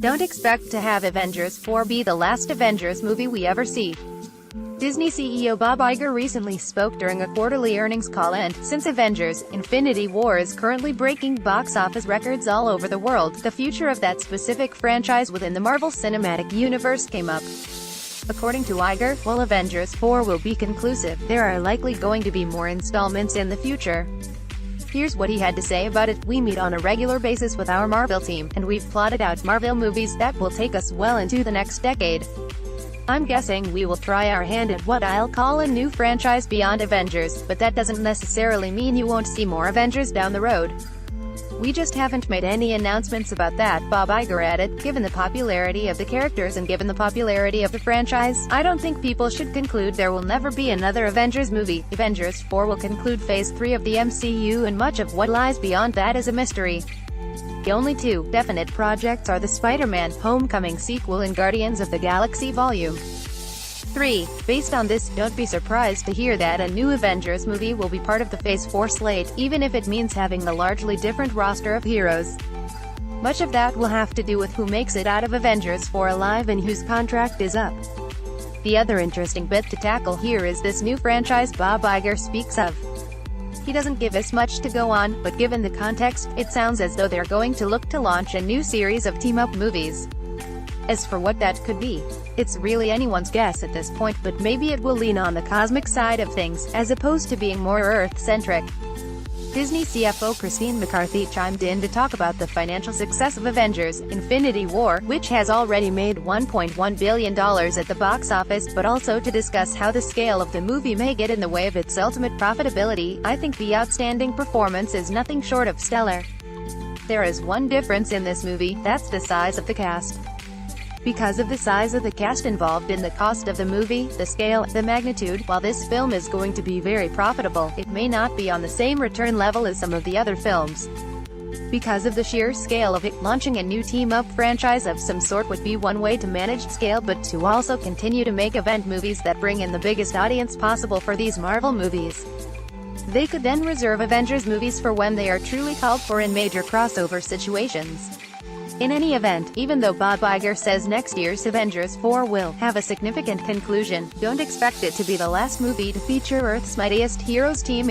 Don't expect to have Avengers 4 be the last Avengers movie we ever see. Disney CEO Bob Iger recently spoke during a quarterly earnings call and, since Avengers: Infinity War is currently breaking box office records all over the world, the future of that specific franchise within the Marvel Cinematic Universe came up. According to Iger, while Avengers 4 will be conclusive, there are likely going to be more installments in the future. Here's what he had to say about it: "We meet on a regular basis with our Marvel team, and we've plotted out Marvel movies that will take us well into the next decade. I'm guessing we will try our hand at what I'll call a new franchise beyond Avengers, but that doesn't necessarily mean you won't see more Avengers down the road. We just haven't made any announcements about that," Bob Iger added. Given the popularity of the characters and given the popularity of the franchise, I don't think people should conclude there will never be another Avengers movie. Avengers 4 will conclude Phase 3 of the MCU, and much of what lies beyond that is a mystery. The only two definite projects are the Spider-Man: Homecoming sequel and Guardians of the Galaxy Volume 3. Based on this, don't be surprised to hear that a new Avengers movie will be part of the Phase 4 slate, even if it means having a largely different roster of heroes. Much of that will have to do with who makes it out of Avengers 4 alive and whose contract is up. The other interesting bit to tackle here is this new franchise Bob Iger speaks of. He doesn't give us much to go on, but given the context, it sounds as though they're going to look to launch a new series of team-up movies. As for what that could be, it's really anyone's guess at this point, but maybe it will lean on the cosmic side of things, as opposed to being more Earth-centric. Disney CFO Christine McCarthy chimed in to talk about the financial success of Avengers: Infinity War, which has already made $1.1 billion at the box office, but also to discuss how the scale of the movie may get in the way of its ultimate profitability. "I think the outstanding performance is nothing short of stellar. There is one difference in this movie, that's the size of the cast. Because of the size of the cast involved in the cost of the movie, the scale, the magnitude, while this film is going to be very profitable, it may not be on the same return level as some of the other films. Because of the sheer scale of it, launching a new team-up franchise of some sort would be one way to manage scale, but to also continue to make event movies that bring in the biggest audience possible for these Marvel movies. They could then reserve Avengers movies for when they are truly called for in major crossover situations." In any event, even though Bob Iger says next year's Avengers 4 will have a significant conclusion, don't expect it to be the last movie to feature Earth's mightiest heroes team.